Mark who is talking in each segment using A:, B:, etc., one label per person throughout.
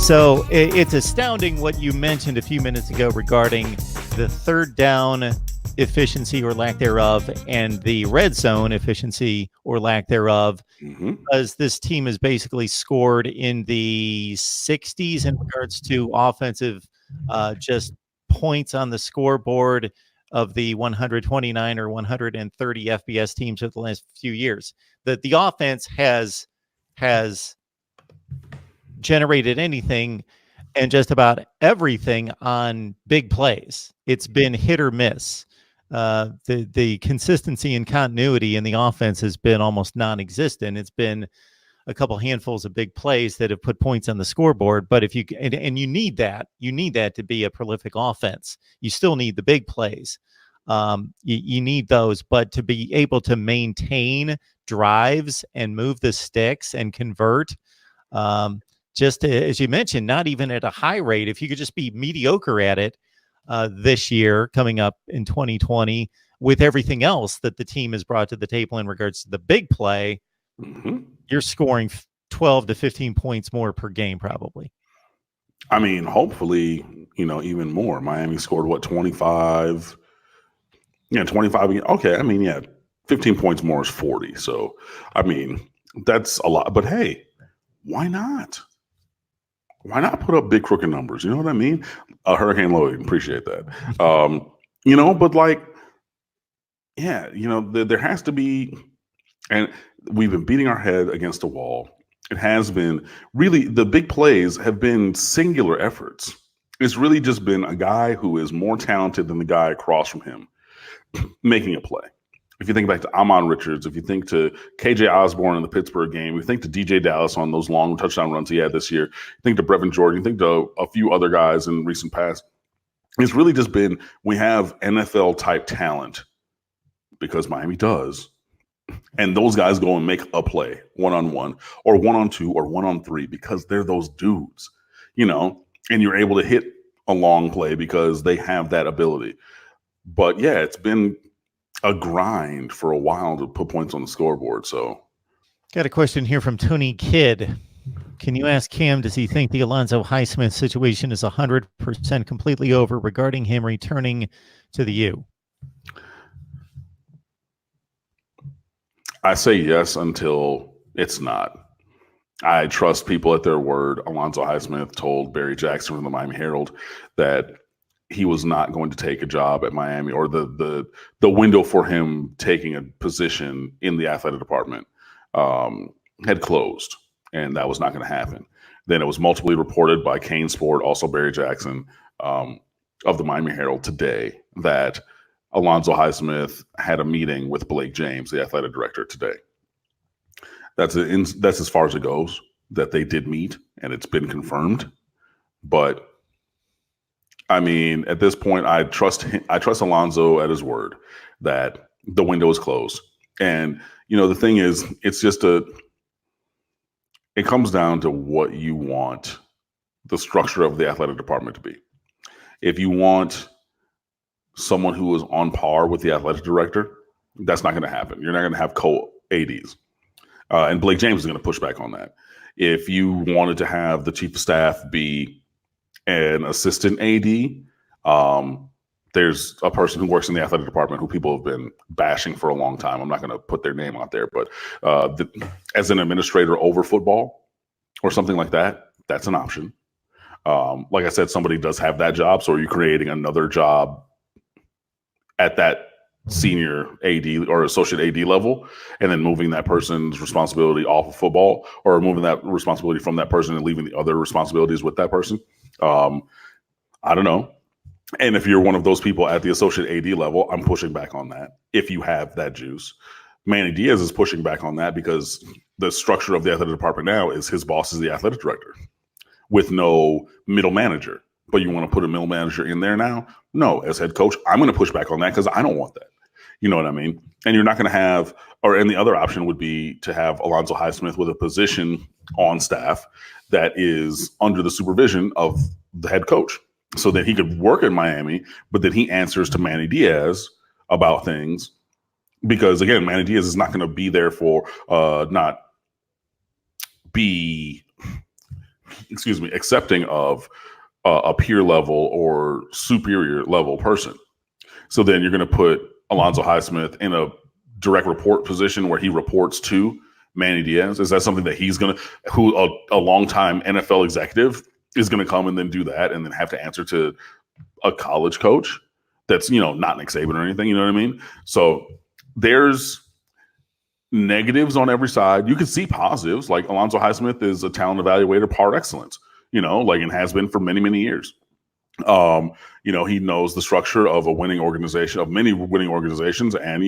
A: So it's astounding what you mentioned a few minutes ago regarding the third down efficiency or lack thereof and the red zone efficiency or lack thereof, because this team has basically scored in the 60s in regards to offensive just points on the scoreboard of the 129 or 130 FBS teams of the last few years. The offense has generated anything and just about everything on big plays. It's been hit or miss. The consistency and continuity in the offense has been almost non-existent. It's been a couple handfuls of big plays that have put points on the scoreboard. But if you and you need that to be a prolific offense. You still need the big plays. You need those, but to be able to maintain drives and move the sticks and convert, just as you mentioned, not even at a high rate. If you could just be mediocre at it this year, coming up in 2020, with everything else that the team has brought to the table in regards to the big play, you're scoring 12 to 15 points more per game, probably.
B: I mean, hopefully, even more. Miami scored, 25? Yeah, 25. Okay, I mean, 15 points more is 40. So, I mean, that's a lot. But hey, why not? Why not put up big crooked numbers? You know what I mean? Hurricane Lloyd, appreciate that. But there has to be, and we've been beating our head against a wall. It has been really, the big plays have been singular efforts. It's really just been a guy who is more talented than the guy across from him making a play. If you think back to Amon Richards, if you think to KJ Osborne in the Pittsburgh game, you think to DJ Dallas on those long touchdown runs he had this year, you think to Brevin Jordan, you think to a few other guys in recent past. It's really just been, we have NFL type talent because Miami does. And those guys go and make a play 1-on-1 or 1-on-2 or 1-on-3 because they're those dudes, and you're able to hit a long play because they have that ability. But yeah, it's been a grind for a while to put points on the scoreboard. So,
A: got a question here from Tony Kidd. Can you ask Cam, does he think the Alonzo Highsmith situation is 100% completely over regarding him returning to the U?
B: I say yes until it's not. I trust people at their word. Alonzo Highsmith told Barry Jackson from the Miami Herald that he was not going to take a job at Miami, or the window for him taking a position in the athletic department had closed, and that was not going to happen. Then it was multiply reported by Kane Sport, also Barry Jackson of the Miami Herald today, that Alonzo Highsmith had a meeting with Blake James, the athletic director, today. That's as far as it goes, that they did meet, and it's been confirmed. But I mean, at this point, I trust Alonzo at his word that the window is closed. And, the thing is, it comes down to what you want the structure of the athletic department to be. If you want someone who is on par with the athletic director, that's not going to happen. You're not going to have co-ADs. And Blake James is going to push back on that. If you wanted to have the chief of staff be an assistant AD, there's a person who works in the athletic department who people have been bashing for a long time. I'm not going to put their name out there, but as an administrator over football or something like that, that's an option. Like I said, somebody does have that job. So are you creating another job at that senior AD or associate AD level, and then moving that person's responsibility off of football, or moving that responsibility from that person and leaving the other responsibilities with that person? I don't know. And if you're one of those people at the associate AD level, I'm pushing back on that. If you have that juice, Manny Diaz is pushing back on that because the structure of the athletic department now is his boss is the athletic director with no middle manager. But you want to put a middle manager in there now? No, as head coach, I'm going to push back on that because I don't want that. You know what I mean? And you're not going to have, and the other option would be to have Alonzo Highsmith with a position on staff that is under the supervision of the head coach, so that he could work in Miami, but then he answers to Manny Diaz about things. Because again, Manny Diaz is not going to be there for accepting of a peer level or superior level person. So then you're going to put Alonzo Highsmith in a direct report position where he reports to Manny Diaz. Is that something that he's going to, who a longtime NFL executive is going to come and then do that and then have to answer to a college coach that's, not Nick Saban or anything, you know what I mean? So there's negatives on every side. You can see positives, like Alonzo Highsmith is a talent evaluator par excellence, and has been for many, many years. He knows the structure of of many winning organizations, and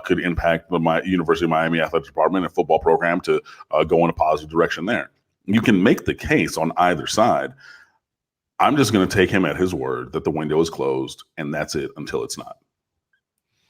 B: could impact the University of Miami athletic department and football program to go in a positive direction there. You can make the case on either side. I'm just going to take him at his word that the window is closed, and that's it until it's not.